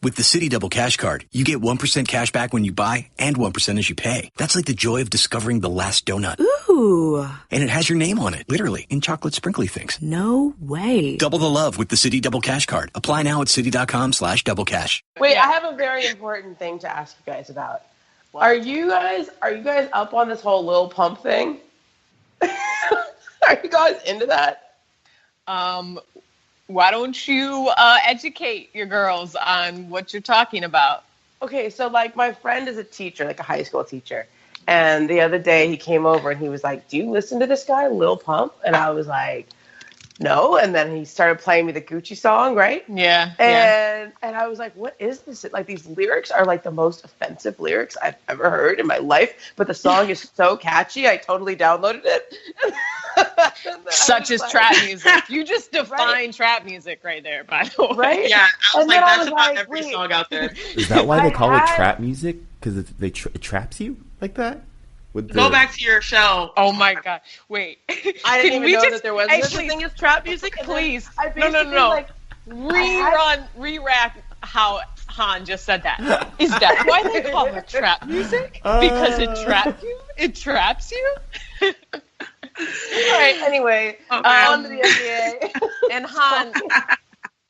With the Citi Double Cash Card, you get 1% cash back when you buy and 1% as you pay. That's like the joy of discovering the last donut. Ooh. And it has your name on it, literally, in chocolate sprinkly things. No way. Double the love with the Citi Double Cash Card. Apply now at citi.com/doublecash. Wait, I have a very important thing to ask you guys about. What? Are you guys up on this whole Lil Pump thing? Are you guys into that? Why don't you educate your girls on what you're talking about? Okay, so like my friend is a teacher, like a high school teacher. And the other day he came over and he was like, "Do you listen to this guy, Lil Pump?" And I was like, "No." And then he started playing me the Gucci song, right? Yeah. And I was like, "What is this?" Like these lyrics are like the most offensive lyrics I've ever heard in my life. But the song is so catchy, I totally downloaded it. Such as trap music. You just define trap music right there, by the way. Right? Yeah, I was like, that's about every song out there. Is that why they call it trap music? Because it traps you like that? Go back to your show. Oh my God! Wait, I didn't even know that there was such a thing as trap music. Please, no. Like, re-rack how Han just said that. Is that why they call it trap music? Because it traps you. It traps you. All right. Anyway, on to the NBA. And Han.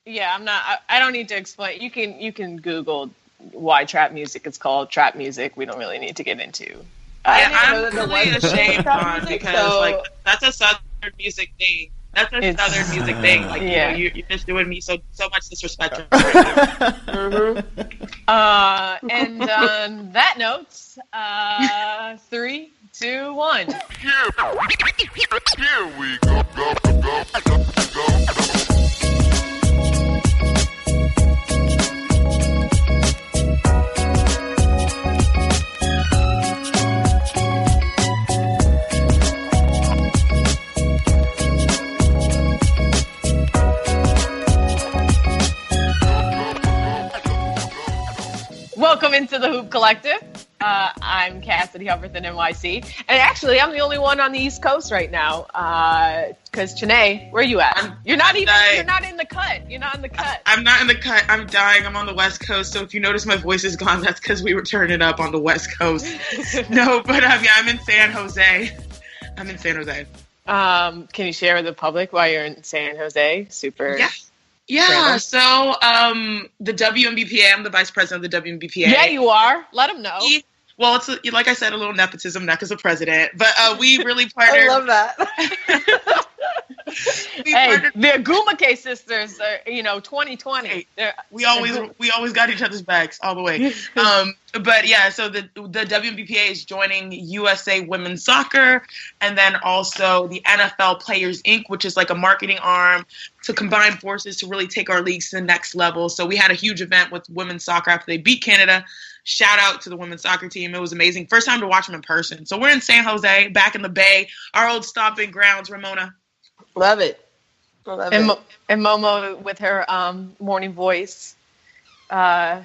Yeah, I'm not. I don't need to explain. You can Google why trap music is called trap music. We don't really need to get into. I'm really ashamed, Ron, because that's a Southern music thing. That's a Southern music thing. Like, you're just doing me so much disrespect. And on that note, 3, 2, 1. Here we go. Welcome into the Hoop Collective. I'm Cassidy Hubbardson, NYC. And actually, I'm the only one on the East Coast right now. Because, Chanae, where are you at? You're not in the cut. You're not in the cut. I'm not in the cut. I'm dying. I'm on the West Coast. So if you notice my voice is gone, that's because we were turning up on the West Coast. No, but I'm in San Jose. Can you share with the public why you're in San Jose? Super. Yeah, so the WNBPA, I'm the vice president of the WNBPA. Yeah, you are. Let them know. Well, it's like I said, a little nepotism, not as a president, but we really partnered. I love that. The Agumake sisters, 2020. We always got each other's backs all the way. But yeah, so the WNBPA is joining USA Women's Soccer, and then also the NFL Players Inc., which is like a marketing arm to combine forces to really take our leagues to the next level. So we had a huge event with women's soccer after they beat Canada. Shout out to the women's soccer team. It was amazing. First time to watch them in person. So we're in San Jose, back in the Bay, our old stomping grounds, Ramona. Love it. And Momo with her morning voice.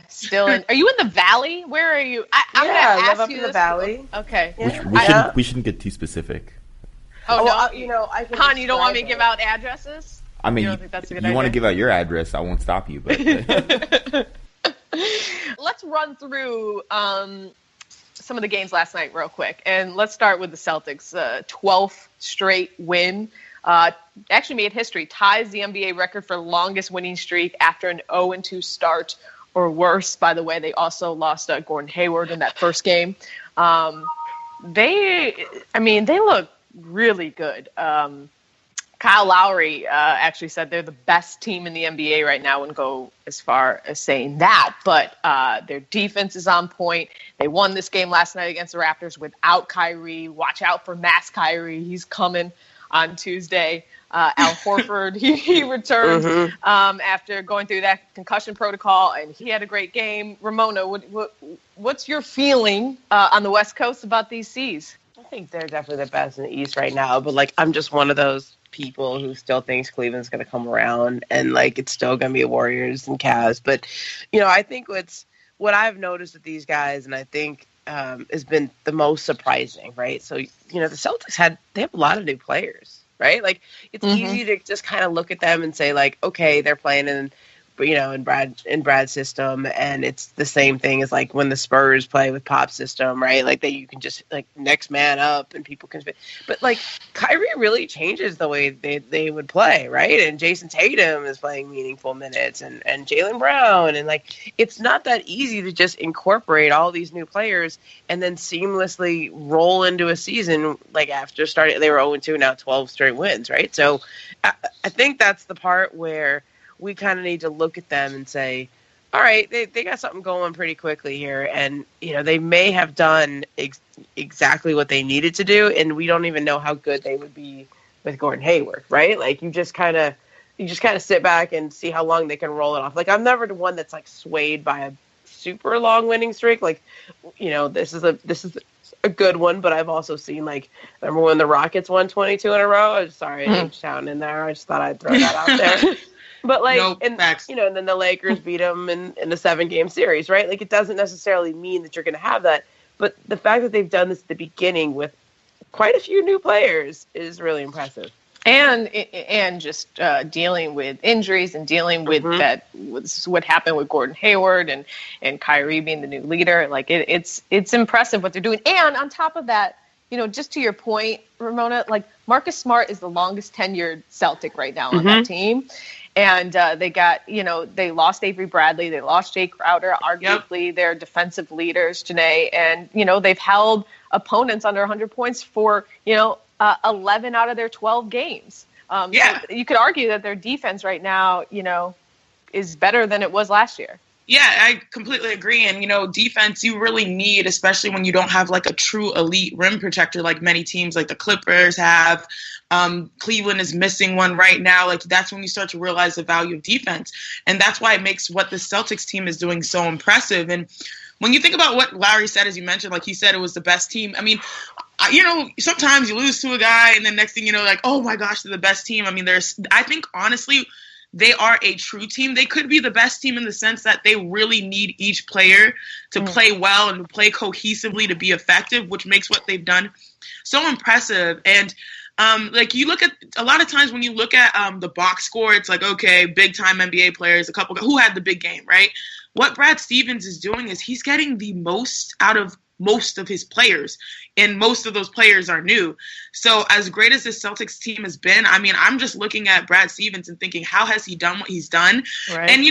Still in. Are you in the valley? Where are you? I'm gonna ask up you in this. the valley. Okay. We shouldn't get too specific. Oh no, I can. Han, you don't want me to give out addresses? I mean, you want to give out your address, I won't stop you. But let's run through some of the games last night real quick, and let's start with the Celtics' 12th straight win. Actually made history, ties the NBA record for longest winning streak after an 0-2 start or worse. By the way, they also lost Gordon Hayward in that first game. They look really good. Kyle Lowry actually said they're the best team in the NBA right now, and go as far as saying that. But their defense is on point. They won this game last night against the Raptors without Kyrie. Watch out for Mass Kyrie. He's coming on Tuesday. Al Horford, he returned after going through that concussion protocol, and he had a great game. Ramona, what's your feeling on the West Coast about these C's? I think they're definitely the best in the East right now, but I'm just one of those people who still thinks Cleveland's going to come around, and it's still going to be Warriors and Cavs. But I think what I've noticed with these guys, and I think has been the most surprising, right? So the Celtics they have a lot of new players, right? It's easy to just kind of look at them and say okay, they're playing in in Brad's system, and it's the same thing as like when the Spurs play with Pop's system, right? Like that you can just like next man up and people can fit. But like Kyrie really changes the way they would play, right? And Jason Tatum is playing meaningful minutes, and Jaylen Brown, and like it's not that easy to just incorporate all these new players and then seamlessly roll into a season like after starting they were 0-2, now 12 straight wins, right? So I think that's the part where we kind of need to look at them and say, all right, they got something going pretty quickly here. And, they may have done exactly what they needed to do. And we don't even know how good they would be with Gordon Hayward, right? Like you just kind of sit back and see how long they can roll it off. Like I'm never the one that's like swayed by a super long winning streak. Like, this is a good one, but I've also seen like, remember when the Rockets won 22 in a row? I'm sorry, H-Town in there. I just thought I'd throw that out there. But like, and then the Lakers beat them in the 7-game series, right? Like it doesn't necessarily mean that you're going to have that, but the fact that they've done this at the beginning with quite a few new players is really impressive. And just dealing with injuries and dealing with that was what happened with Gordon Hayward and Kyrie being the new leader. Like it's impressive what they're doing. And on top of that, just to your point, Ramona, like Marcus Smart is the longest tenured Celtic right now on that team. And they got, they lost Avery Bradley. They lost Jay Crowder, arguably their defensive leaders, Janae. And, they've held opponents under 100 points for, 11 out of their 12 games. So you could argue that their defense right now, is better than it was last year. Yeah, I completely agree. And, defense you really need, especially when you don't have like a true elite rim protector like many teams like the Clippers have. Cleveland is missing one right now. Like that's when you start to realize the value of defense. And that's why it makes what the Celtics team is doing so impressive. And when you think about what Lowry said, as you mentioned, like he said, it was the best team. I mean, sometimes you lose to a guy and then next thing you know, like, oh my gosh, they're the best team. I mean, I think honestly, they are a true team. They could be the best team in the sense that they really need each player to play well and to play cohesively to be effective, which makes what they've done so impressive. And like you look at a lot of times when you look at the box score, it's like, okay, big time NBA players, a couple who had the big game, right? What Brad Stevens is doing is he's getting the most out of most of his players, and most of those players are new. So as great as this Celtics team has been, I mean, I'm just looking at Brad Stevens and thinking, how has he done what he's done? Right. And,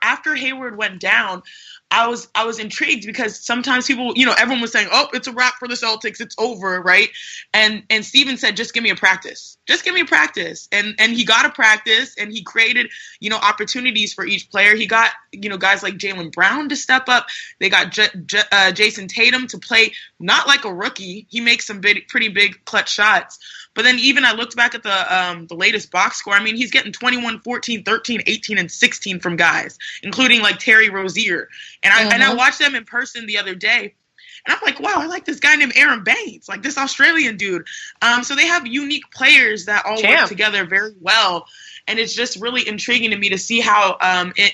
after Hayward went down, I was intrigued because sometimes people, everyone was saying, oh, it's a wrap for the Celtics. It's over, right? And Steven said, just give me a practice. Just give me a practice. And he got a practice and he created, opportunities for each player. He got, guys like Jaylen Brown to step up. They got Jason Tatum to play not like a rookie. He makes some pretty big clutch shots. But then even I looked back at the latest box score. I mean, he's getting 21, 14, 13, 18, and 16 from guys, including like Terry Rozier. And I watched them in person the other day. And I'm like, wow, I like this guy named Aaron Baines, like this Australian dude. So they have unique players that all work together very well. And it's just really intriguing to me to see how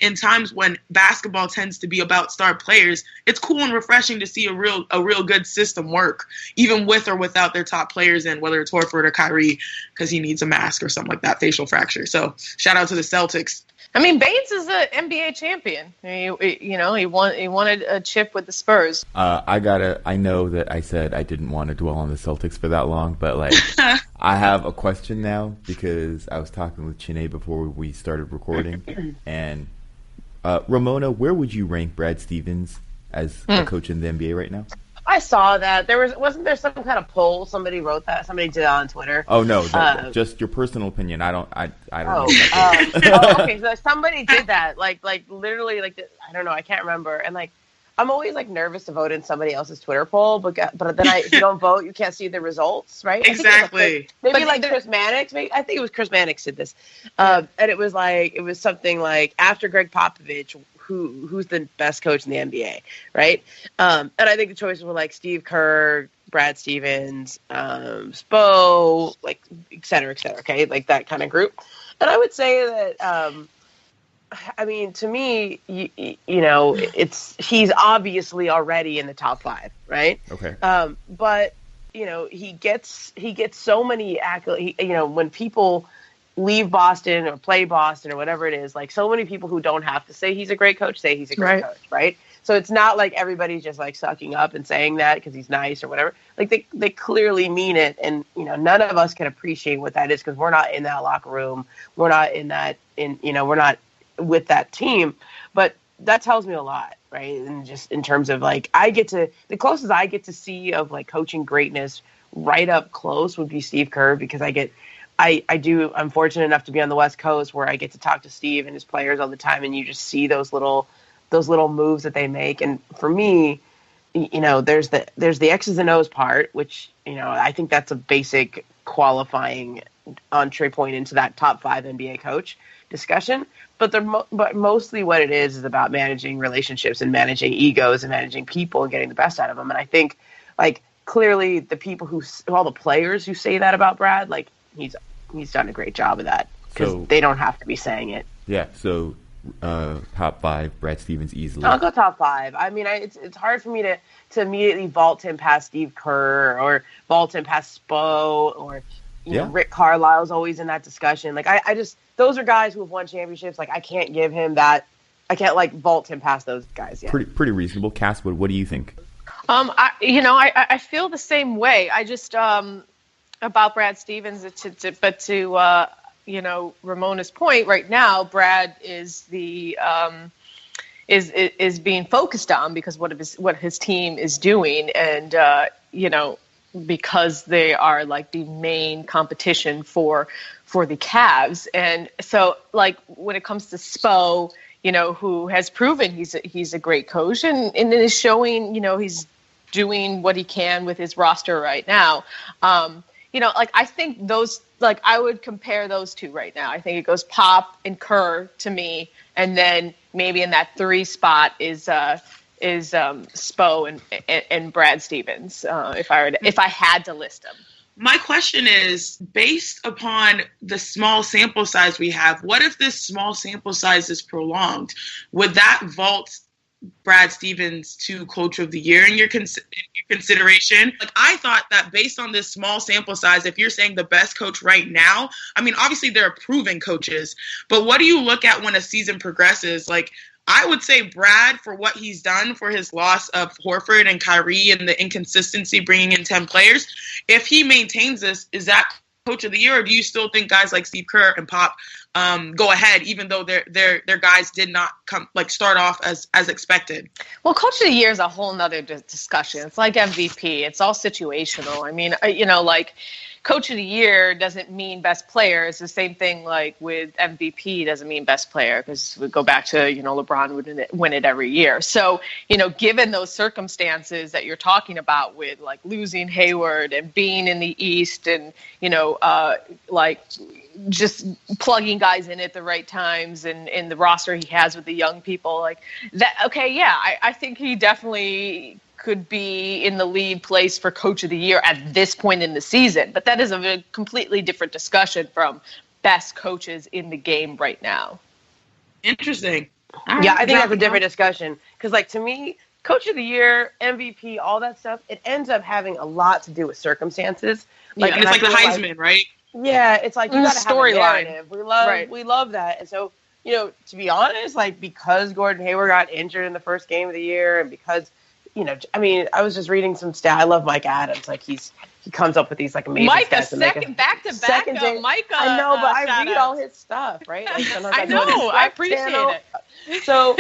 in times when basketball tends to be about star players, it's cool and refreshing to see a real good system work, even with or without their top players in, whether it's Horford or Kyrie, because he needs a mask or something like that, facial fracture. So shout out to the Celtics. I mean, Baines is an NBA champion. He wanted a chip with the Spurs. I know that I said I didn't want to dwell on the Celtics for that long, but like, I have a question now because I was talking with Chiney before we started recording, and Ramona, where would you rank Brad Stevens as a coach in the NBA right now? I saw that. Wasn't there some kind of poll? Somebody wrote that. Somebody did it on Twitter. Oh no, just your personal opinion. I don't know. Okay. So somebody did that. Like literally, I don't know. I can't remember. And like, I'm always like nervous to vote in somebody else's Twitter poll, but then if you don't vote, you can't see the results, right? Exactly. Maybe like Chris Mannix. I think it was Chris Mannix did this, and it was something like after Greg Popovich, who's the best coach in the NBA, right? And I think the choices were like Steve Kerr, Brad Stevens, Spo, like et cetera, okay, like that kind of group. And I would say that, I mean, to me, he's obviously already in the top 5, right? Okay. But he gets so many accolades. When people leave Boston or play Boston or whatever it is, like so many people who don't have to say he's a great coach say he's a great coach, right? So it's not like everybody's just like sucking up and saying that because he's nice or whatever. Like they clearly mean it, and none of us can appreciate what that is because we're not in that locker room, we're not we're not with that team, but that tells me a lot, right? And just in terms of like the closest I get to see of like coaching greatness right up close would be Steve Kerr, because I'm fortunate enough to be on the West Coast where I get to talk to Steve and his players all the time, and you just see those little moves that they make. And for me, there's the X's and O's part, which, I think that's a basic qualifying entree point into that top 5 NBA coach discussion. But mostly what it is about managing relationships and managing egos and managing people and getting the best out of them. And I think like clearly the people all the players who say that about Brad, like he's done a great job of that because they don't have to be saying it. Yeah. So top 5, Brad Stevens easily. I'll go top 5. I mean, it's hard for me to immediately vault him past Steve Kerr or vault him past Spo or Rick Carlisle's always in that discussion. Like I just, those are guys who have won championships. Like I can't give him that. I can't like vault him past those guys yet. Pretty reasonable. Cass, what do you think? I feel the same way. I just about Brad Stevens, but to Ramona's point right now, Brad is the is being focused on because what his team is doing, and because they are like the main competition for the Cavs. And so like when it comes to Spo, who has proven he's a great coach and is showing, he's doing what he can with his roster right now. Like I think those, like I would compare those two right now. I think it goes Pop and Kerr to me, and then maybe in that 3 spot is Spo and Brad Stevens. If I had to list them. My question is, based upon the small sample size we have, what if this small sample size is prolonged? Would that vault Brad Stevens to Coach of the Year in your consideration? Like, I thought that based on this small sample size, if you're saying the best coach right now, I mean, obviously there are proven coaches, but what do you look at when a season progresses? Like, I would say Brad, for what he's done for his loss of Horford and Kyrie and the inconsistency bringing in 10 players, if he maintains this, is that Coach of the Year, or do you still think guys like Steve Kerr and Pop go ahead, even though their guys did not start off as expected? Well, Coach of the Year is a whole nother discussion. It's like MVP. It's all situational. I mean, Coach of the Year doesn't mean best player. It's the same thing like with MVP doesn't mean best player, because we go back to, LeBron would win it every year. So, given those circumstances that you're talking about with like losing Hayward and being in the East and, just plugging guys in at the right times and in the roster he has with the young people like that. Okay. Yeah. I think he definitely could be in the lead place for Coach of the Year at this point in the season. But that is a completely different discussion from best coaches in the game right now. Interesting. Yeah, I think that's a different discussion. Because, like, to me, Coach of the Year, MVP, all that stuff, it ends up having a lot to do with circumstances. Like, and it's like the Heisman, right? Yeah, it's like you got to have a narrative. We love that. And so, to be honest, like, because Gordon Hayward got injured in the first game of the year and because I was just reading some stat. I love Mike Adams. Like he comes up with these like amazing stats. Back-to-back. Micah. I know, but I read all his stuff, right? Like, I know. I appreciate it. So,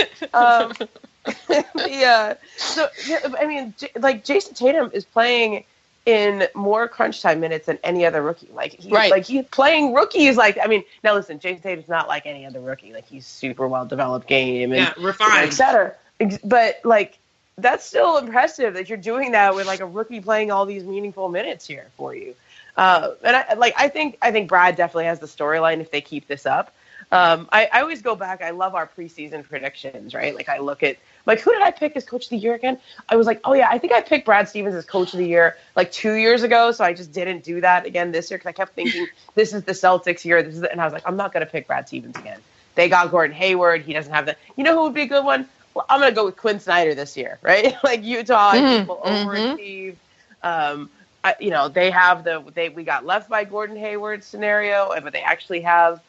yeah. So, I mean, like Jason Tatum is playing in more crunch time minutes than any other rookie. Like he's playing rookies. Like, I mean, now listen, Jason Tatum's not like any other rookie. Like he's super well developed game and refined, et cetera. But like, that's still impressive that you're doing that with like a rookie playing all these meaningful minutes here for you. And I think Brad definitely has the storyline if they keep this up. I always go back. I love our preseason predictions, right? Like I look at like, who did I pick as Coach of the Year again? I was like, oh yeah, I think I picked Brad Stevens as Coach of the Year like 2 years ago. So I just didn't do that again this year because I kept thinking this is the Celtics year. And I was like, I'm not going to pick Brad Stevens again. They got Gordon Hayward. He doesn't have the. You know who would be a good one? Well, I'm going to go with Quinn Snyder this year, right? Like Utah, people overachieved. they have we got left by Gordon Hayward scenario, but they actually have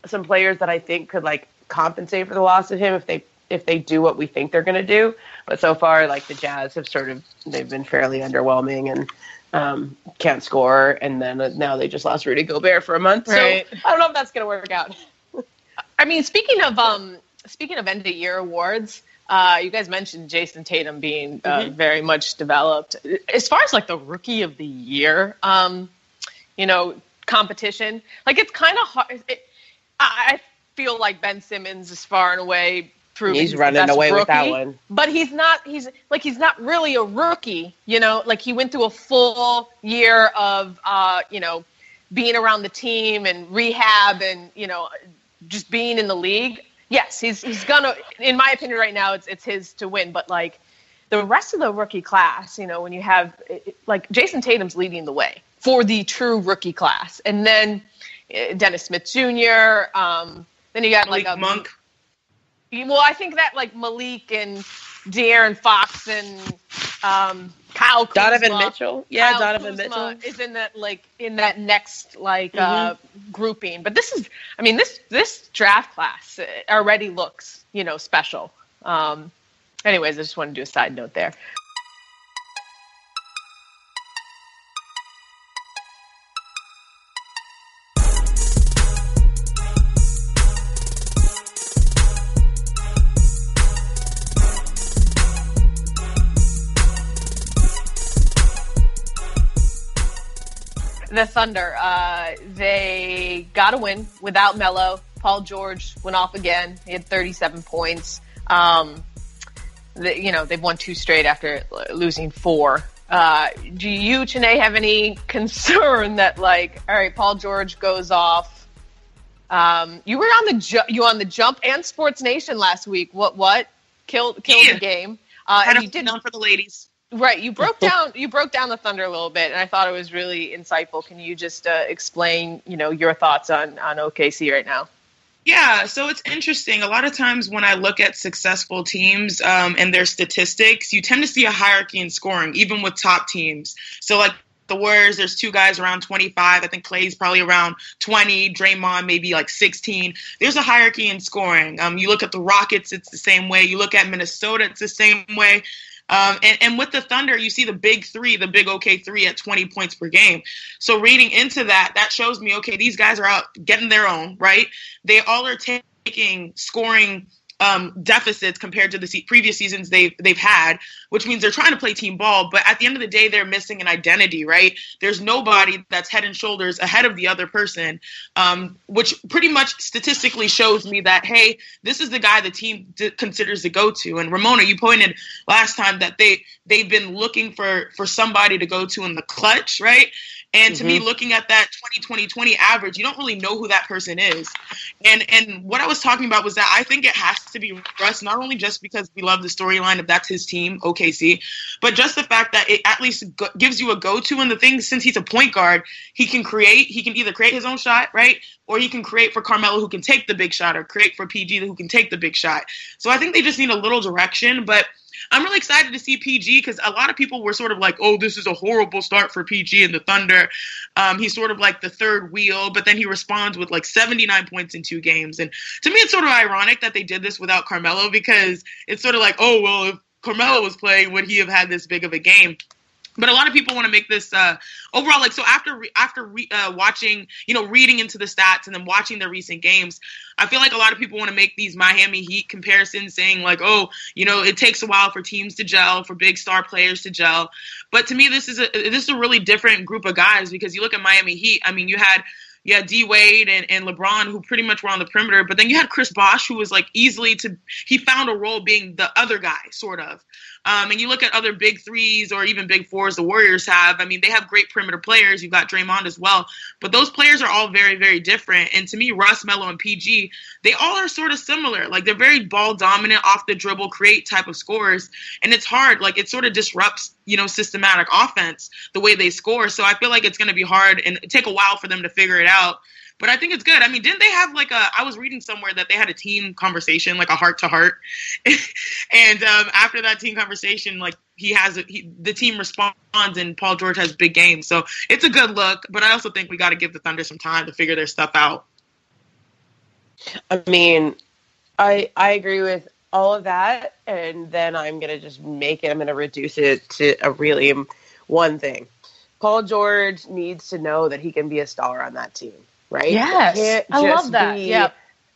some players that I think could like compensate for the loss of him if they do what we think they're going to do. But so far, like the Jazz have they've been fairly underwhelming and can't score. And then now they just lost Rudy Gobert for a month. Right. So I don't know if that's going to work out. I mean, speaking of end of year awards, you guys mentioned Jason Tatum being very much developed. As far as like the rookie of the year, competition, like it's kind of hard. I feel like Ben Simmons is far and away proving he's running away rookie, with that one. But he's not really a rookie, like he went through a full year of being around the team and rehab and just being in the league. Yes, he's gonna, in my opinion right now, it's his to win, but like the rest of the rookie class, when you have like Jason Tatum's leading the way for the true rookie class, and then Dennis Smith Jr. Then you got Malik like Monk. Well, I think that like Malik and De'Aaron Fox and Kyle Kuzma, Donovan Mitchell. Yeah, Kyle Donovan Kuzma Mitchell is in that next grouping. But this draft class already looks special. Anyways, I just want to do a side note there. The Thunder, they got a win without Melo. Paul George went off again. He had 37 points. They've won 2 straight after losing 4. Do you, Chene, have any concern that all right, Paul George goes off? You were on the Jump and Sports Nation last week. What killed the game? Had and you did for the ladies. Right, you broke down the Thunder a little bit, and I thought it was really insightful. Can you just explain, your thoughts on OKC right now? Yeah, so it's interesting. A lot of times when I look at successful teams and their statistics, you tend to see a hierarchy in scoring, even with top teams. So like the Warriors, there's 2 guys around 25. I think Klay's probably around 20. Draymond maybe like 16. There's a hierarchy in scoring. You look at the Rockets, it's the same way. You look at Minnesota, it's the same way. And with the Thunder, you see the big OK 3 at 20 points per game. So reading into that shows me, okay, these guys are out getting their own, right? They all are taking scoring deficits compared to the previous seasons they've had, which means they're trying to play team ball. But at the end of the day, they're missing an identity, right? There's nobody that's head and shoulders ahead of the other person, which pretty much statistically shows me that, hey, this is the guy the team considers the go-to. And Ramona, you pointed last time that they've been looking for somebody to go to in the clutch, right? And to me, looking at that 20-20-20 average, you don't really know who that person is. And what I was talking about was that I think it has to be Russ, not only just because we love the storyline of that's his team, OKC, but just the fact that it at least gives you a go-to. And the thing, since he's a point guard, he can either create his own shot, right? Or he can create for Carmelo, who can take the big shot, or create for PG, who can take the big shot. So I think they just need a little direction. But I'm really excited to see PG because a lot of people were sort of like, oh, this is a horrible start for PG and the Thunder. He's sort of like the third wheel, but then he responds with like 79 points in 2 games. And to me, it's sort of ironic that they did this without Carmelo because it's sort of like, oh, well, if Carmelo was playing, would he have had this big of a game? But a lot of people want to make this overall, like, so after watching, reading into the stats and then watching their recent games, I feel like a lot of people want to make these Miami Heat comparisons saying like, oh, it takes a while for teams to gel, for big star players to gel. But to me, this is a really different group of guys because you look at Miami Heat. I mean, you had D Wade and LeBron, who pretty much were on the perimeter. But then you had Chris Bosh, who was like he found a role being the other guy, sort of. And you look at other big threes or even big fours the Warriors have. I mean, they have great perimeter players. You've got Draymond as well. But those players are all very, very different. And to me, Russ, Melo, and PG, they all are sort of similar. Like, they're very ball dominant, off the dribble, create type of scorers. And it's hard. Like, it sort of disrupts, systematic offense, the way they score. So I feel like it's going to be hard and take a while for them to figure it out. But I think it's good. I mean, didn't they have like I was reading somewhere that they had a team conversation, like a heart to heart. And after that team conversation, like the team responds and Paul George has big games. So it's a good look. But I also think we got to give the Thunder some time to figure their stuff out. I mean, I agree with all of that. And then I'm going to reduce it to a really one thing. Paul George needs to know that he can be a star on that team, right? Yes, I love that. Yeah,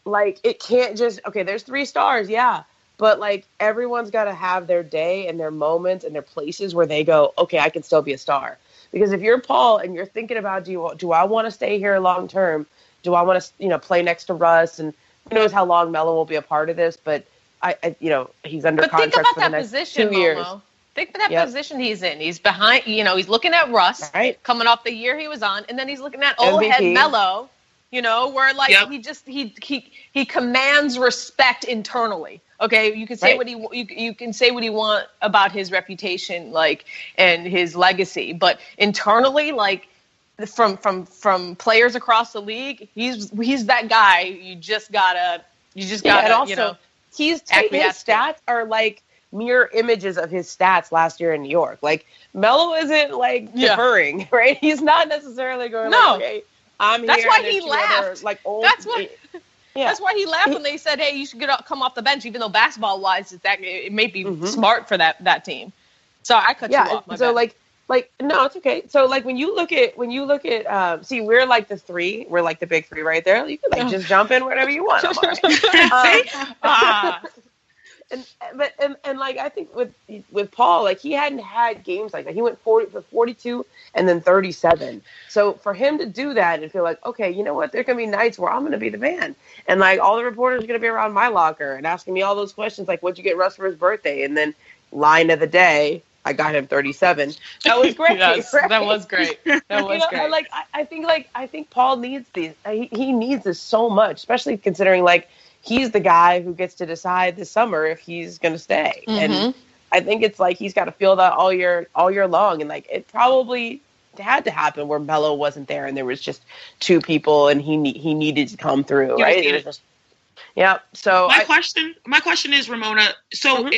like it can't just there's 3 stars, yeah, but like everyone's got to have their day and their moments and their places where they go, okay, I can still be a star. Because if you're Paul and you're thinking about do I want to stay here long term? Do I want to play next to Russ? And who knows how long Melo will be a part of this? But I he's under contract for the next position, 2 years. Momo. Think of that position he's in. He's behind, he's looking at Russ coming off the year he was on, and then he's looking at old head Melo, where like he commands respect internally. Okay, you can say what you can say what he want about his reputation, like, and his legacy, but internally, like, from players across the league, he's that guy. You just gotta, and also, his stats are like mirror images of his stats last year in New York. Like, Melo isn't like deferring, right? He's not necessarily going. No, like, okay, I'm here. That's why he laughed. That's why he laughed when they said, "Hey, you should come off the bench," even though basketball wise, it may be smart for that team. So I cut you off. So bad. Like no, it's okay. So like when you look at see, we're like the 3, we're like the big 3 right there. You can just jump in wherever you want. And like I think with Paul, like he hadn't had games like that. He went 42 and then 37. So for him to do that and feel like, okay, you know what? There can be nights where I'm going to be the man, and like all the reporters are going to be around my locker and asking me all those questions, like, "What'd you get Russ for his birthday?" And then line of the day, I got him 37. That was great. Yes, right? That was great. That was great. I think Paul needs these. He needs this so much, especially considering like he's the guy who gets to decide this summer if he's going to stay. And I think it's like he's got to feel that all year long. And like it probably had to happen where Melo wasn't there and there was just 2 people and he needed to come through, right? It was just, yeah. So my question is, Ramona, so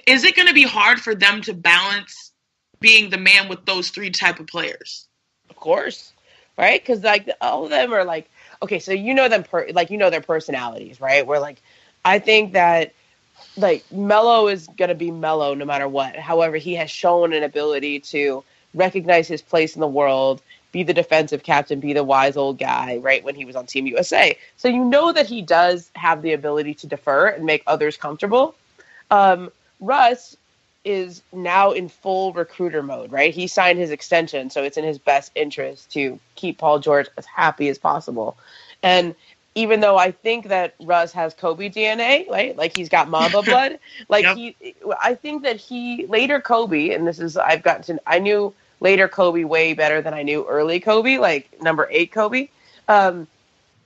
is it going to be hard for them to balance being the man with those 3 type of players? Of course, right? Because like all of them are like, okay, so them their personalities, right? Where like I think that like Melo is gonna be Melo no matter what. However, he has shown an ability to recognize his place in the world, be the defensive captain, be the wise old guy, right? When he was on Team USA, so that he does have the ability to defer and make others comfortable. Russ is now in full recruiter mode, right? He signed his extension, so it's in his best interest to keep Paul George as happy as possible. And even though I think that Russ has Kobe DNA, right? Like he's got Mamba blood. Like I think that later Kobe, and I knew later Kobe way better than I knew early Kobe, like number 8 Kobe.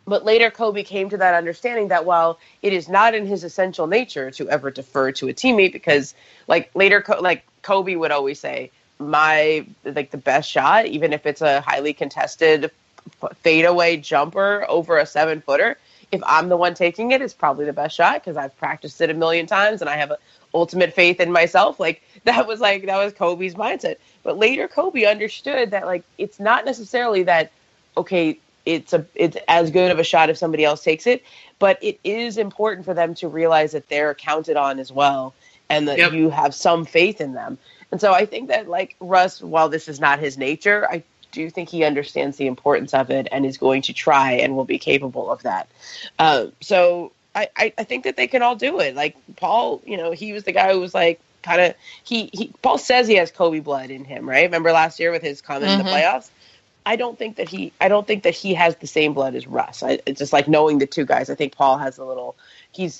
But later Kobe came to that understanding that while it is not in his essential nature to ever defer to a teammate, because like later, Kobe would always say, the best shot, even if it's a highly contested fadeaway jumper over a 7-footer, if I'm the one taking it, it's probably the best shot because I've practiced it a million times and I have ultimate faith in myself. Like that was Kobe's mindset. But later Kobe understood that like it's not necessarily that, okay, it's as good of a shot if somebody else takes it, but it is important for them to realize that they're counted on as well and that you have some faith in them. And so I think that like Russ, while this is not his nature, I do think he understands the importance of it and is going to try and will be capable of that. So I think that they can all do it. Like Paul, he was the guy who was like Paul says he has Kobe blood in him, right? Remember last year with his comment in the playoffs? I don't think that he has the same blood as Russ. It's just like knowing the 2 guys. I think Paul has a little. He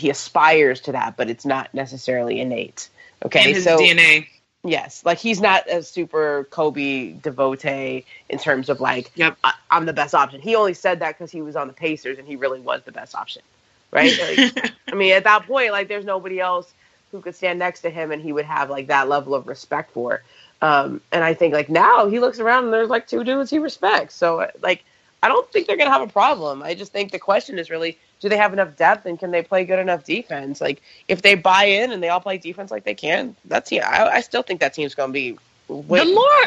aspires to that, but it's not necessarily innate. Okay, in his DNA. Yes, like he's not a super Kobe devotee in terms of like I'm the best option. He only said that because he was on the Pacers and he really was the best option, right? Like, I mean, at that point, like there's nobody else who could stand next to him and he would have like that level of respect for. And I think like now he looks around and there's like 2 dudes he respects. So like I don't think they're going to have a problem. I just think the question is really, do they have enough depth and can they play good enough defense? Like, if they buy in and they all play defense like they can, I still think that team's going to be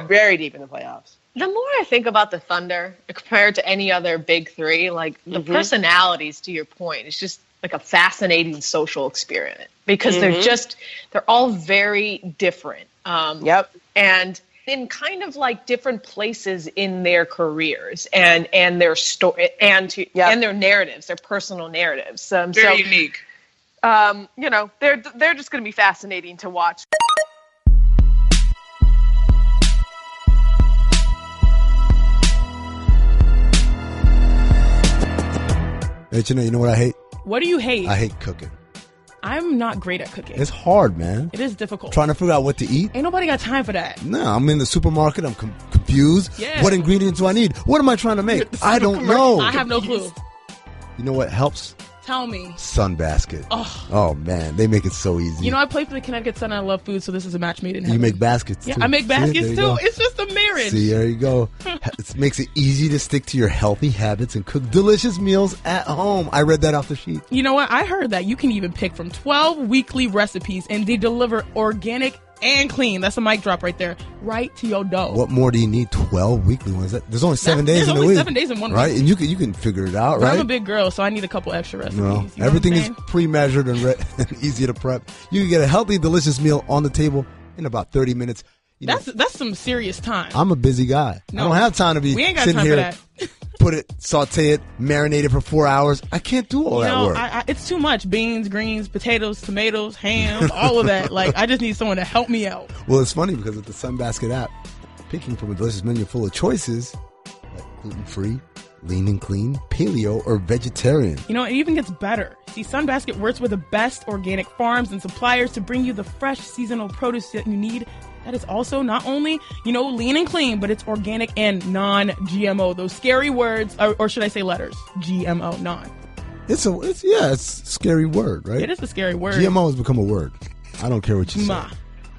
very deep in the playoffs. The more I think about the Thunder compared to any other big three, like the personalities, to your point, it's just like a fascinating social experiment because they're all very different. And in kind of like different places in their careers and their story and their narratives, their personal narratives. Very unique. They're just going to be fascinating to watch. Hey, you know what I hate? What do you hate? I hate cooking. I'm not great at cooking. It's hard, man. It is difficult. Trying to figure out what to eat. Ain't nobody got time for that. No, I'm in the supermarket. I'm confused. Yeah. What ingredients do I need? What am I trying to make? I don't know. I have no clue. You know what helps? Tell me. Sunbasket. Oh, man. They make it so easy. You know, I play for the Connecticut Sun and I love food, so this is a match made in heaven. You make baskets, too. Yeah, I make baskets, too. Go. It's just a marriage. See, there you go. It makes it easy to stick to your healthy habits and cook delicious meals at home. I read that off the sheet. You know what? I heard that you can even pick from 12 weekly recipes, and they deliver organic and clean. That's a mic drop right there. Right to your door. What more do you need? 12 weekly ones. There's only 7 days in the week. There's only 7 days in one week. Right? And you can figure it out, but right? I'm a big girl, so I need a couple extra recipes. No, everything is pre-measured and easy to prep. You can get a healthy, delicious meal on the table in about 30 minutes. That's some serious time. I'm a busy guy. No, I don't have time to be sitting here, put it, saute it, marinate it for 4 hours. I can't do all that work. It's too much. Beans, greens, potatoes, tomatoes, ham, all of that. Like, I just need someone to help me out. Well, it's funny because with the Sunbasket app, picking from a delicious menu full of choices, like gluten-free, lean and clean, paleo, or vegetarian. You know, it even gets better. See, Sunbasket works with the best organic farms and suppliers to bring you the fresh seasonal produce that you need. That is also not only, lean and clean, but it's organic and non-GMO. Those scary words, or should I say letters? GMO, non. It's a scary word, right? It is a scary word. GMO has become a word. I don't care what you say.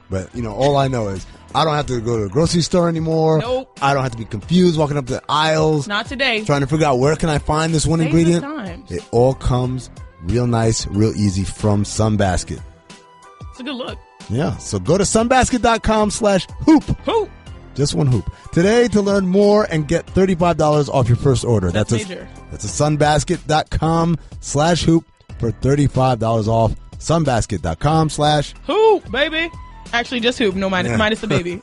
But, all I know is I don't have to go to the grocery store anymore. Nope. I don't have to be confused walking up the aisles. Not today. Trying to figure out where can I find this one ingredient. It all comes real nice, real easy from Sunbasket. It's a good look. Yeah, so go to sunbasket.com/hoop. Hoop. Just one hoop. Today to learn more and get $35 off your first order. That's major. That's a sunbasket.com/hoop for $35 off. Sunbasket.com/hoop, baby. Actually, just hoop. No, minus the baby.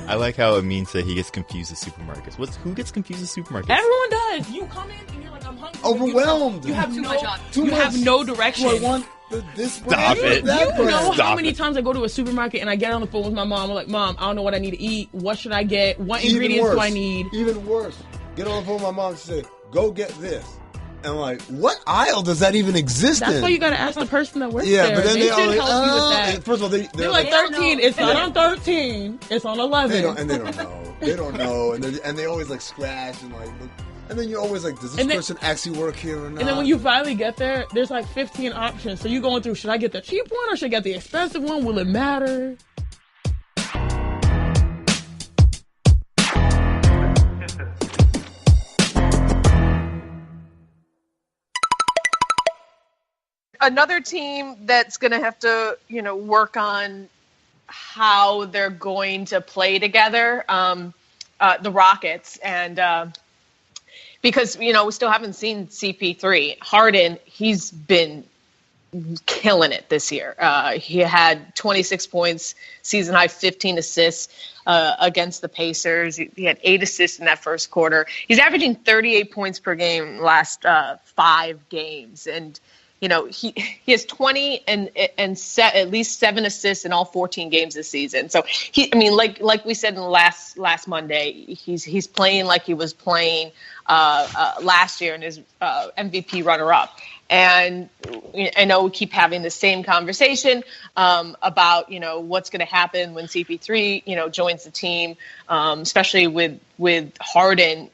I like how Amin said he gets confused with supermarkets. Who gets confused with supermarkets? Everyone does. You come in and you're like, I'm hungry. Overwhelmed. You have too much. You have no direction. I want this Stop it. You know how many times I go to a supermarket and I get on the phone with my mom. I'm like, Mom, I don't know what I need to eat. What should I get? What ingredients do I need? Even worse. Get on the phone with my mom and say, go get this. And I'm like, what aisle does that even exist in? That's why you got to ask the person that works there. Yeah, but then they should help you with that. First of all, they're like 13. It's not on 13. It's on 11. They don't know. They don't know. And they always like scratch and like look. And then you're always like, does this person actually work here or not? And then when you finally get there, there's like 15 options. So you're going through, should I get the cheap one or should I get the expensive one? Will it matter? Another team that's going to have to, work on how they're going to play together, the Rockets. And because, we still haven't seen CP3. Harden, he's been killing it this year. He had 26 points, season high 15 assists against the Pacers. He had 8 assists in that first quarter. He's averaging 38 points per game last 5 games. And he has 20 and at least 7 assists in all 14 games this season. So like we said in last Monday, he's playing like he was playing last year in his MVP runner-up. And I know we keep having the same conversation about what's going to happen when CP3 joins the team, especially with Harden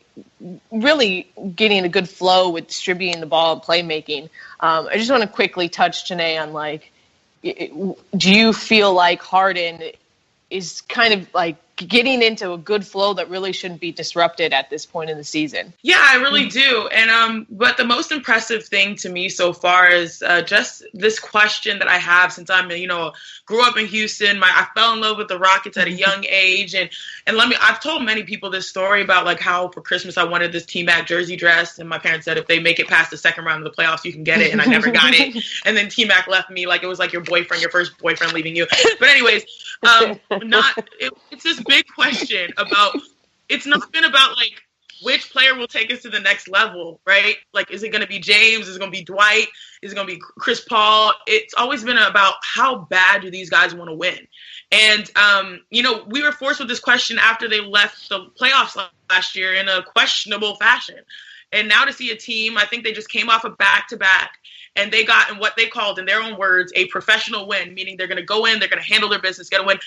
really getting a good flow with distributing the ball and playmaking. I just want to quickly touch, Janae, on do you feel like Harden is kind of like getting into a good flow that really shouldn't be disrupted at this point in the season? Yeah, I really do. And but the most impressive thing to me so far is just this question that I have since I'm, grew up in Houston. I fell in love with the Rockets at a young age, and I've told many people this story about like how for Christmas I wanted this T-Mac jersey dress, and my parents said if they make it past the second round of the playoffs, you can get it, and I never got it. And then T-Mac left me like it was like your first boyfriend leaving you. But anyways, it's this big question about. It's not been about like which player will take us to the next level, right? Like, is it going to be James? Is it going to be Dwight? Is it going to be Chris Paul? It's always been about how bad do these guys want to win? And, we were forced with this question after they left the playoffs last year in a questionable fashion. And now to see a team, I think they just came off a back-to-back, and they got in what they called, in their own words, a professional win, meaning they're going to go in, they're going to handle their business, get a win.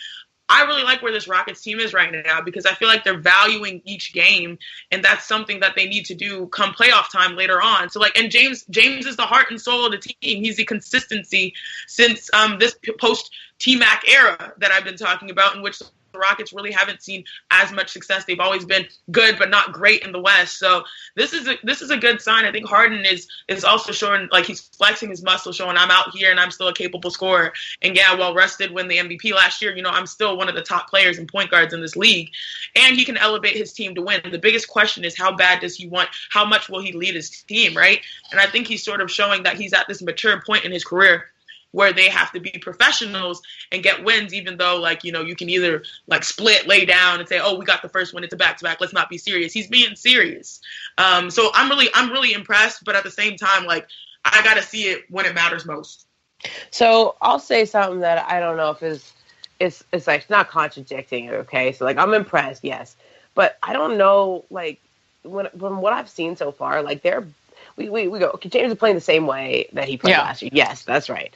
I really like where this Rockets team is right now because I feel like they're valuing each game, and that's something that they need to do come playoff time later on. So, and James is the heart and soul of the team. He's the consistency since this post T-Mac era that I've been talking about, in which the Rockets really haven't seen as much success. They've always been good, but not great in the West. So this is a good sign. I think Harden is also showing, like, he's flexing his muscle, showing I'm out here and I'm still a capable scorer. And yeah, well rested, win the MVP last year. I'm still one of the top players and point guards in this league, and he can elevate his team to win. The biggest question is how bad does he want? How much will he lead his team, right? And I think he's sort of showing that he's at this mature point in his career where they have to be professionals and get wins, even though, you can either, split, lay down, and say, oh, we got the first one, it's a back-to-back, let's not be serious. He's being serious. So I'm really impressed, but at the same time, I got to see it when it matters most. So I'll say something that I don't know if it's not contradicting it, okay? So, I'm impressed, yes. But I don't know, when what I've seen so far, we go, okay, James is playing the same way that he played last year. Yes, that's right.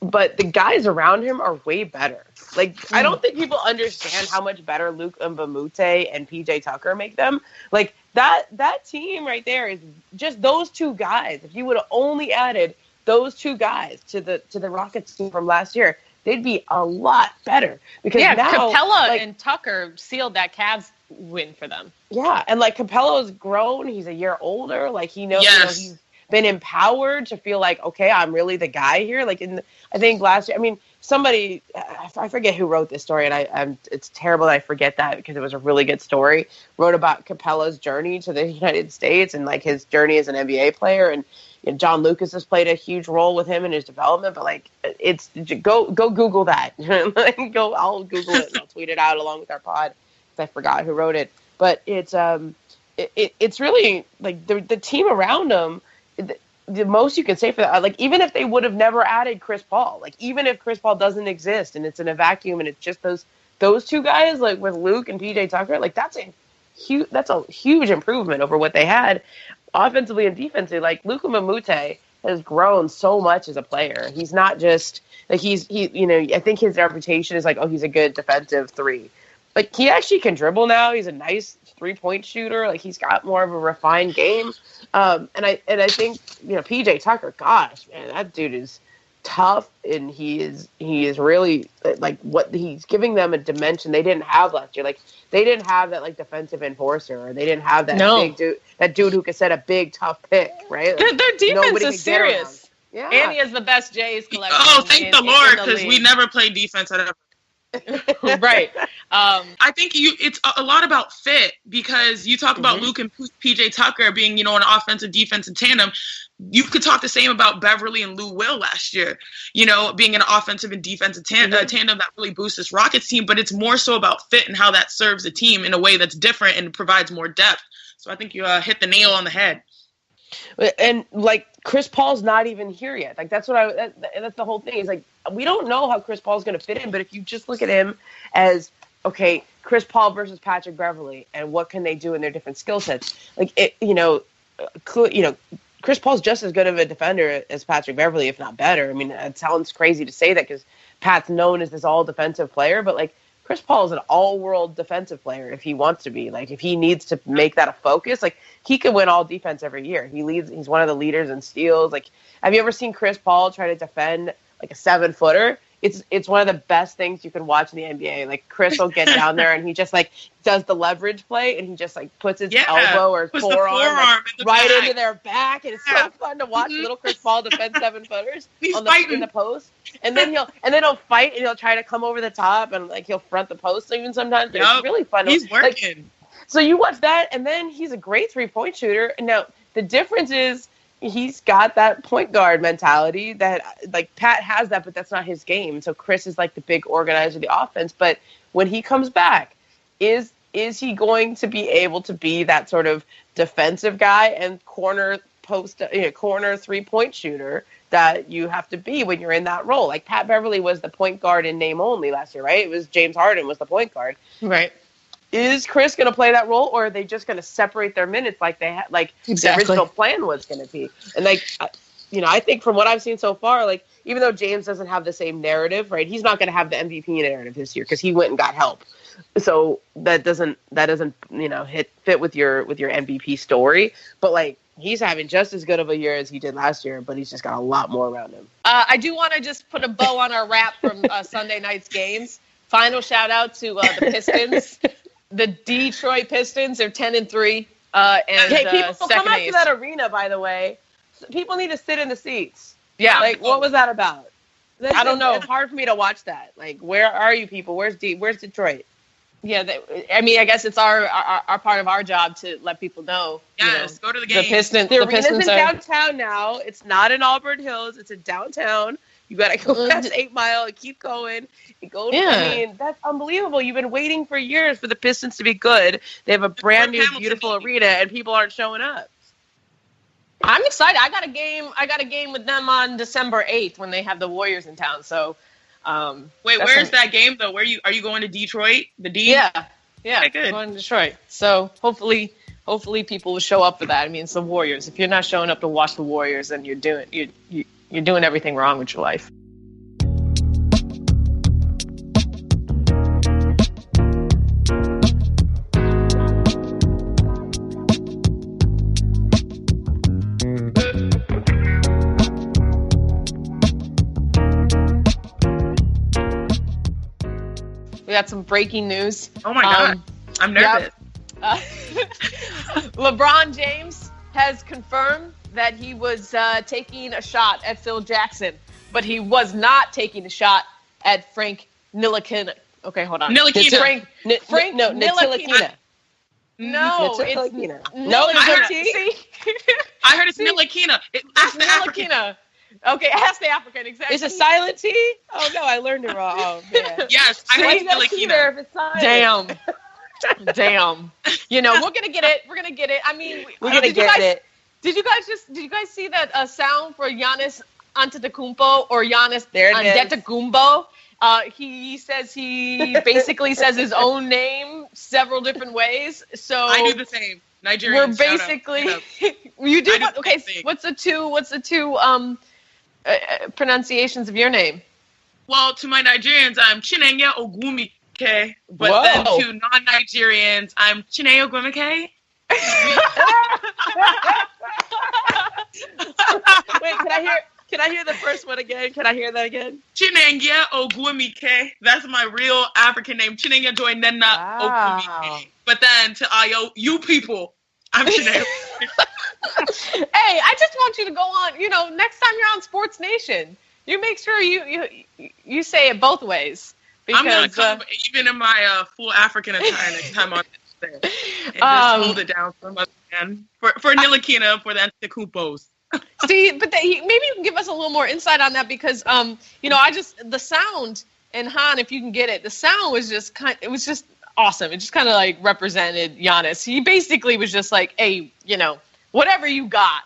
But the guys around him are way better. I don't think people understand how much better Luke Mbamute and PJ Tucker make them. That team right there is just those two guys. If you would have only added those two guys to the Rockets team from last year, they'd be a lot better. Because now Capella and Tucker sealed that Cavs win for them. Yeah, and Capella's grown. He's a year older. He knows, he's been empowered to feel like, okay, I'm really the guy here. I think last year, somebody, I forget who wrote this story, and it's terrible that I forget that because it was a really good story, wrote about Capella's journey to the United States and his journey as an NBA player. And John Lucas has played a huge role with him in his development, but it's go Google that. I'll Google it and I'll tweet it out along with our pod because I forgot who wrote it. But it's really the team around him. The most you can say for that, even if they would have never added Chris Paul, even if Chris Paul doesn't exist and it's in a vacuum and it's just those two guys, with Luke and PJ Tucker, that's a huge improvement over what they had offensively and defensively. Luka Mamute has grown so much as a player. He's not just I think his reputation is he's a good defensive three. He actually can dribble now. He's a nice 3-point shooter. He's got more of a refined game. And I think, PJ Tucker, gosh, man, that dude is tough, and he is really what he's giving them a dimension they didn't have last year. They didn't have that defensive enforcer, or they didn't have that big dude, who could set a big tough pick, right? Their defense is serious. Yeah, and he has the best Jays collection. Oh, thank the Lord, because we never played defense at ever. Right. I think it's a lot about fit, because you talk about Luke and PJ Tucker being, an offensive defensive tandem. You could talk the same about Beverly and Lou Will last year, being an offensive and defensive tandem that really boosts this Rockets team. But it's more so about fit and how that serves the team in a way that's different and provides more depth. So I think you hit the nail on the head. And Chris Paul's not even here yet. That's that's the whole thing. Is we don't know how Chris Paul's going to fit in, but if you just look at him as, okay, Chris Paul versus Patrick Beverly, and what can they do in their different skill sets? Chris Paul's just as good of a defender as Patrick Beverly, if not better. It sounds crazy to say that because Pat's known as this all defensive player, but Chris Paul is an all-world defensive player if he wants to be. If he needs to make that a focus, he could win all defense every year. He's one of the leaders in steals. Have you ever seen Chris Paul try to defend like a 7-footer, it's one of the best things you can watch in the NBA. Like Chris will get down there and he just like does the leverage play and he just like puts his elbow or his forearm like, right into their back, and it's so fun to watch little Chris Paul defend 7-footers in the post. And then he'll fight and he'll try to come over the top and like he'll front the post even sometimes. But it's really fun. He's working. Like, so you watch that, and then he's a great 3-point shooter. And now the difference is he's got that point guard mentality that like Pat has that, but that's not his game. So Chris is like the big organizer of the offense. But when he comes back, is he going to be able to be that sort of defensive guy and corner 3-point shooter that you have to be when you're in that role? Like Pat Beverly was the point guard in name only last year, right? It was James Harden was the point guard. Right. Is Chris going to play that role, or are they just going to separate their minutes like they had, like the original plan was going to be? And like, I think from what I've seen so far, like even though James doesn't have the same narrative, right? He's not going to have the MVP narrative this year because he went and got help. So that doesn't fit with your MVP story. But like he's having just as good of a year as he did last year, but he's just got a lot more around him. I do want to just put a bow on our wrap from Sunday night's games. Final shout out to the Pistons. The Detroit Pistons are 10-3. People come out to that arena, by the way. People need to sit in the seats. Yeah. Like, what was that about? I don't know. It's hard for me to watch that. Like, where are you people? Where's Detroit? Yeah, I guess it's our part of our job to let people know. Yes, go to the game. The Pistons in downtown now. It's not in Auburn Hills. It's in downtown. You got to go past 8 Mile and keep going. I mean, that's unbelievable. You've been waiting for years for the Pistons to be good. They have a brand new, beautiful arena, and people aren't showing up. I'm excited. I got a game with them on December 8th when they have the Warriors in town. So, wait, where's that game though? Are you going to Detroit? The D? Yeah, okay, good. Going to Detroit. So hopefully people will show up for that. I mean, it's the Warriors. If you're not showing up to watch the Warriors, then you're doing everything wrong with your life. We got some breaking news. Oh my God. I'm nervous. Yep. LeBron James has confirmed that he was taking a shot at Phil Jackson, but he was not taking a shot at Frank Ntilikina. Okay, hold on. Ntilikina. Frank Ntilikina. No, Ntilikina. No, I heard it's Ntilikina. It's Ntilikina. Okay, ask the African, exactly. It's a silent T? Oh, no, I learned it wrong. Oh, man. Yes, I heard it's Ntilikina. Damn. We're going to get it. I mean, we're going to get it. Did you guys see that sound for Giannis Antetokounmpo or Giannis Antetokounmpo? He basically says his own name several different ways. So I do the same. Nigerian. We're basically you do what? Okay, what's the two pronunciations of your name? Well, to my Nigerians, I'm Chinenye Ogwumike, but then to non-Nigerians, I'm Chinenye Ogwumike. Wait, can I hear the first one again? Can I hear that again? Chinenye Ogwumike. That's my real African name. Chinenye Joinena Ogwumike. But then to you people, I'm Chinenye. Hey, I just want you to go on, next time you're on Sports Nation, you make sure you say it both ways. Because, I'm going to come even in my full African attire next time on there. And just hold it down for Ntilikina, for the Antetokounmpos. See, but maybe you can give us a little more insight on that because, the sound, and Han, if you can get it, the sound was just awesome. It just kind of like represented Giannis. He basically was just like, hey, whatever you got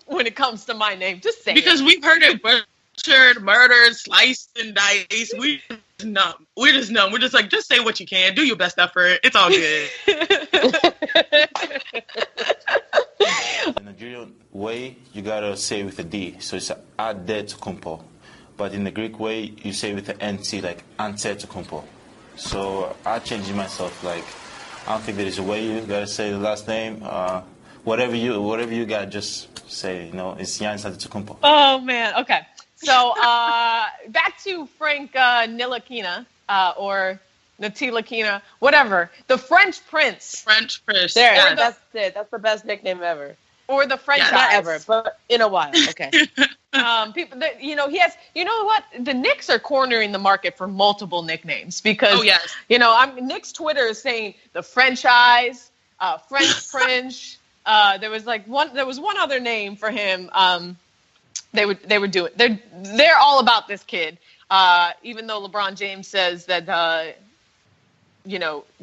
when it comes to my name, just say because we've heard it butchered, murdered, sliced and diced. We're just numb. We're just like, just say what you can. Do your best effort. It's all good. In the Nigerian way, you gotta say with a D, so it's Antetokounmpo. But in the Greek way, you say with the NT, like Antetokounmpo. So I changed it myself. Like, I don't think there is a way you gotta say the last name. Whatever you got, just say. It's Giannis Antetokounmpo. Oh man, okay. So back to Frank Ntilikina or Ntilikina, whatever. The French Prince. French Prince. There, Yeah. that's it. That's the best nickname ever. Or the French Yeah, Not Eyes. ever, but in a while. Okay. People, he has. You know what? The Knicks are cornering the market for multiple nicknames because, Oh, yes. Knicks Twitter is saying the French Eyes, French Prince. There was one other name for him. They were doing. They're all about this kid. Even though LeBron James says that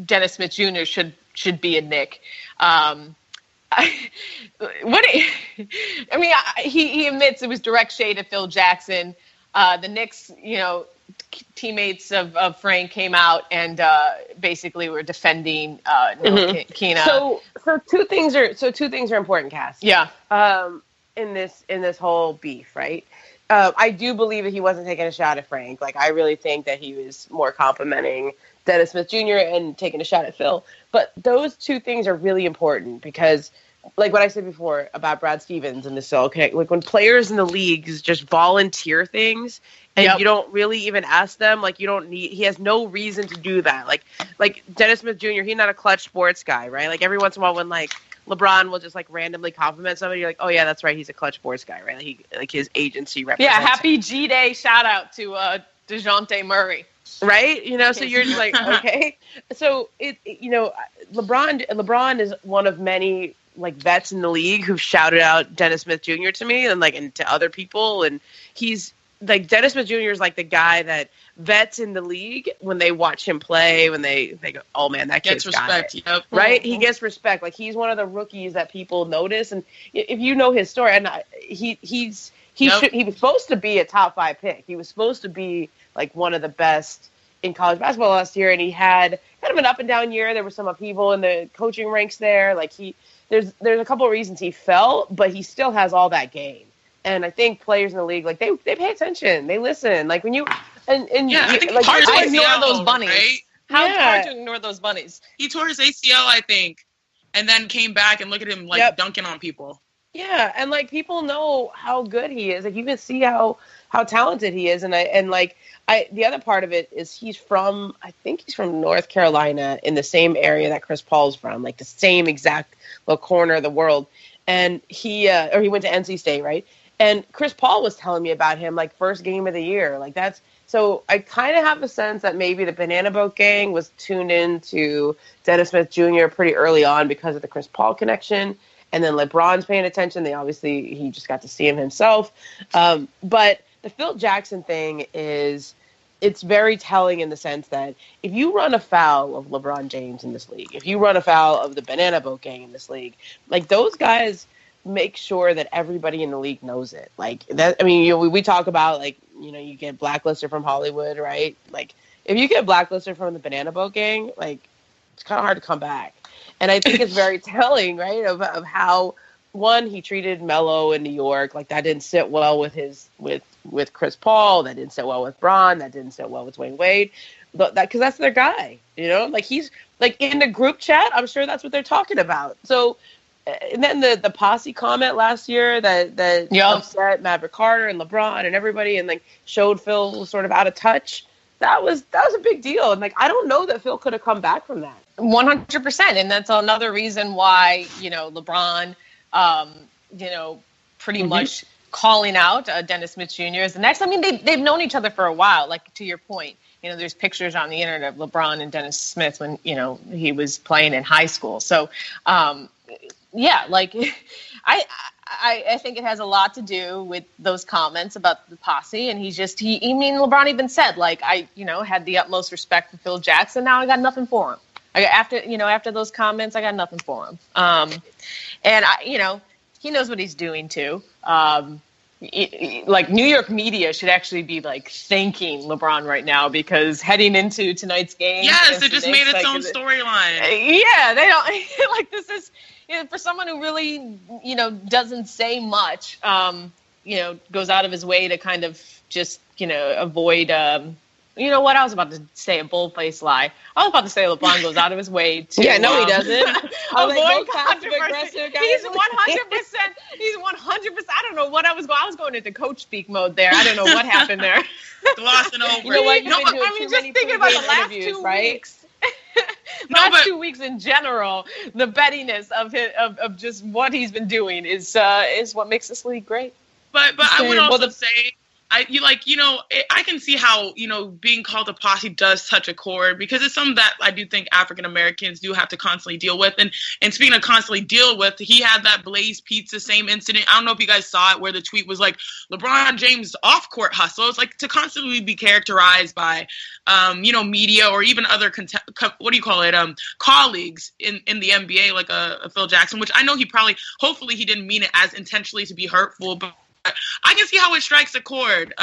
Dennis Smith Jr. should be a Knick. He admits it was direct shade at Phil Jackson. The Knicks, teammates of Frank came out and basically were defending Ntilikina. So two things are important, Cass. Yeah. In this whole beef, right? I do believe that he wasn't taking a shot at Frank. Like, I really think that he was more complimenting Dennis Smith Jr. and taking a shot at Phil. But those two things are really important because, like what I said before about Brad Stevens and the Cell Connect, like when players in the leagues just volunteer things and you don't really even ask them, like he has no reason to do that. Like Dennis Smith Jr., he's not a clutch sports guy, right? Like every once in a while when like LeBron will just like randomly compliment somebody, you're like, oh yeah, that's right, he's a clutch sports guy, right? Like his agency represents. Yeah, happy G-Day shout out to DeJounte Murray. Right? So you're just like, okay. So LeBron is one of many like vets in the league who've shouted out Dennis Smith Jr. to me and to other people. And he's like, Dennis Smith Jr. is like the guy that vets in the league, when they watch him play, when they go, oh man, that kid's got respect. it. Yep. Right? He gets respect. Like he's one of the rookies that people notice. And if you know his story, and he was supposed to be a top 5 pick. He was supposed to be like one of the best in college basketball last year, and he had kind of an up and down year. There was some upheaval in the coaching ranks there. Like there's a couple of reasons he fell, but he still has all that game. And I think players in the league, like they pay attention, they listen. Like when you I think like hard to ACL, ignore those bunnies. Right? Hard to ignore those bunnies. He tore his ACL, I think, and then came back and look at him like dunking on people. Yeah, and like people know how good he is. Like you can see how talented he is, and the other part of it is I think he's from North Carolina, in the same area that Chris Paul's from, like the same exact little corner of the world. And he went to NC State, right? And Chris Paul was telling me about him, like first game of the year. Like so I kind of have a sense that maybe the Banana Boat gang was tuned in to Dennis Smith Jr. pretty early on because of the Chris Paul connection. And then LeBron's paying attention. He just got to see him himself. But the Phil Jackson thing it's very telling in the sense that if you run afoul of LeBron James in this league, if you run afoul of the Banana Boat gang in this league, like those guys make sure that everybody in the league knows it. Like that, I mean, we talk about like, you get blacklisted from Hollywood, right? Like if you get blacklisted from the Banana Boat gang, like it's kind of hard to come back. And I think it's very telling, right, of how, one, he treated Melo in New York. Like that didn't sit well with Chris Paul. That didn't sit well with Bron. That didn't sit well with Dwayne Wade. But because that's their guy, like he's like in the group chat. I'm sure that's what they're talking about. So, and then the posse comment last year that upset Maverick Carter and LeBron and everybody, and like showed Phil sort of out of touch. That was a big deal. And like I don't know that Phil could have come back from that. 100%, and that's another reason why LeBron, pretty much calling out Dennis Smith Jr. as the next. I mean, they've known each other for a while. Like to your point, there's pictures on the internet of LeBron and Dennis Smith when he was playing in high school. So, like I think it has a lot to do with those comments about the posse, and LeBron even said like I had the utmost respect for Phil Jackson. Now I got nothing for him. After those comments, I got nothing for him. And he knows what he's doing too. Like New York media should actually be like thanking LeBron right now because heading into tonight's game. Yes, it just made its own storyline. Yeah, they don't like this is for someone who really doesn't say much. Goes out of his way to kind of just avoid You know what? I was about to say a bold-faced lie. I was about to say LeBron goes out of his way to. Yeah, no, he doesn't. Avoid controversy. He's 100%. He's 100%. I don't know what I was going. I was going into coach speak mode there. I don't know what happened there. Glossing over. You know what? You've been doing I mean, too just many thinking about the pregame last interviews, 2 right? weeks. Last 2 weeks in general, the bettiness of just what he's been doing is what makes this league great. But I would also say, I can see how, being called a posse does touch a chord, because it's something that I do think African Americans do have to constantly deal with. And speaking of constantly deal with, he had that Blaze Pizza same incident. I don't know if you guys saw it, where the tweet was like, LeBron James off-court hustle. It's like to constantly be characterized by, media or even other, colleagues in the NBA, like a Phil Jackson, which I know hopefully he didn't mean it as intentionally to be hurtful, but I can see how it strikes a chord.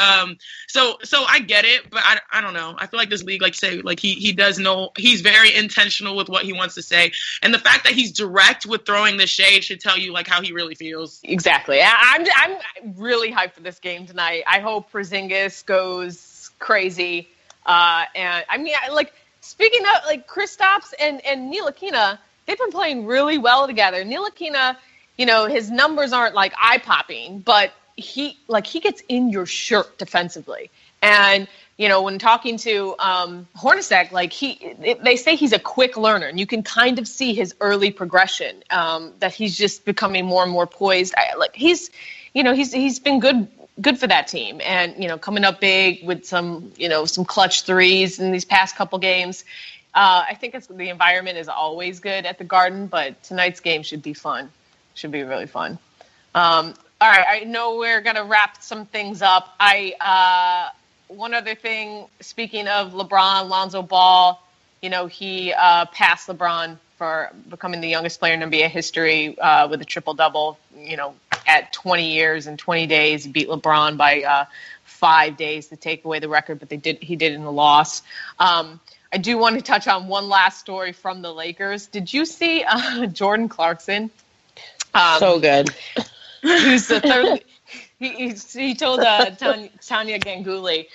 So I get it, but I don't know. I feel like this league, like you say, like he does know, he's very intentional with what he wants to say. And the fact that he's direct with throwing the shade should tell you like how he really feels. Exactly. I'm really hyped for this game tonight. I hope Porzingis goes crazy. And I mean, speaking of like Kristaps and Ntilikina, they've been playing really well together. Ntilikina, his numbers aren't like eye-popping, but he gets in your shirt defensively. And, when talking to Hornacek, they say he's a quick learner, and you can kind of see his early progression, that he's just becoming more and more poised. He's been good for that team, and, coming up big with some clutch threes in these past couple games. I think the environment is always good at the Garden, but tonight's game should be fun. Should be really fun. All right, I know we're going to wrap some things up. One other thing, speaking of LeBron, Lonzo Ball, he passed LeBron for becoming the youngest player in NBA history with a triple-double, at 20 years and 20 days. He beat LeBron by 5 days to take away the record, but he did in the loss. I do want to touch on one last story from the Lakers. Did you see Jordan Clarkson? So good. Who's the third? He told Tanya Ganguly,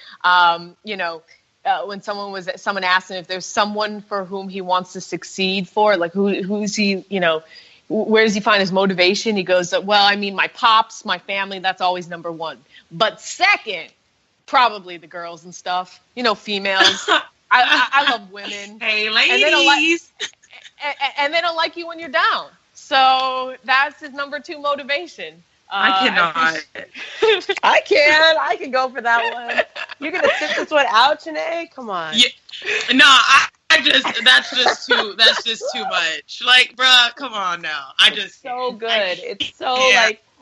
when someone asked him if there's someone for whom he wants to succeed for, like who's he, where does he find his motivation? He goes, well, I mean, my pops, my family, that's always number one. But second, probably the girls and stuff, females. I love women. Hey, ladies. And they don't like you when you're down. So that's his number 2 motivation. I cannot. I can. I can go for that one. You're gonna sit this one out, Janae? Come on. Yeah. No, that's just too much. Like, bruh, come on now. So good. It's so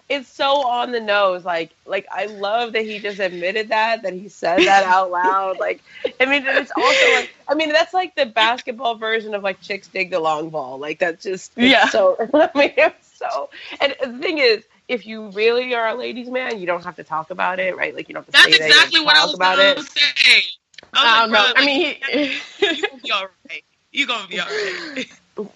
it's so on the nose. Like I love that he just admitted that he said that out loud. Like, I mean, it's also that's like the basketball version of like chicks dig the long ball. Like that's just so. I mean, it's so. And the thing is, if you really are a ladies' man, you don't have to talk about it, right? Like you don't have to. That's exactly what I was going to say. I don't know. I mean, you're gonna be all right. You're gonna be all right.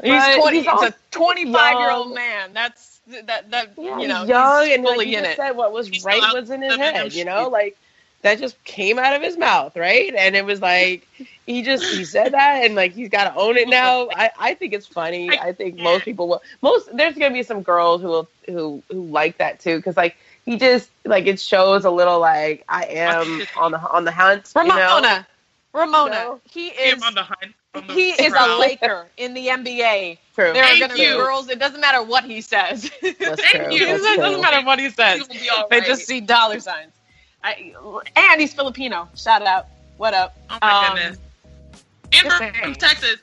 He's a 25-year-old man. That's that. He's young he's and fully he in just it. said what was right was in his head. Like that just came out of his mouth, right? And it was like he said that, and like he's got to own it now. I think it's funny. I think most people will. There's gonna be some girls who like that too, because like he just like it shows a little like I am on the hunt. Ramona, he is on the hunt. He is a Laker in the NBA. True. There are going to be girls. It doesn't matter what he says. That's Thank true. you. That's It true. doesn't matter what he says. You'll be all They right. just see dollar signs. And he's Filipino. Shout out. What up? Oh my goodness. And just from saying. Texas.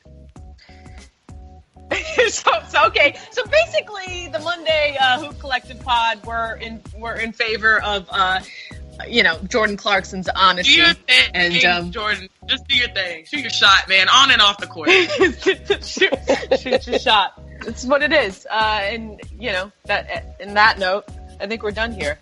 So okay. So basically, the Monday Hoop Collective Pod, we're in favor of Jordan Clarkson's honesty. Do your thing, and Jordan. Just do your thing. Shoot your shot, man. On and off the court. shoot your shot. It's what it is. And that. In that note, I think we're done here.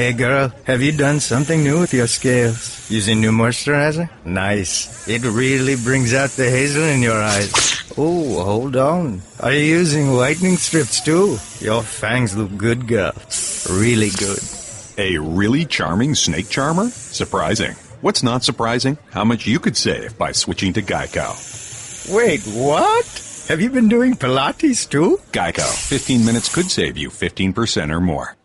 Hey girl, have you done something new with your scales? Using new moisturizer? Nice. It really brings out the hazel in your eyes. Oh, hold on. Are you using whitening strips too? Your fangs look good, girl. Really good. A really charming snake charmer? Surprising. What's not surprising? How much you could save by switching to Geico. Wait, what? Have you been doing Pilates too? Geico. 15 minutes could save you 15% or more.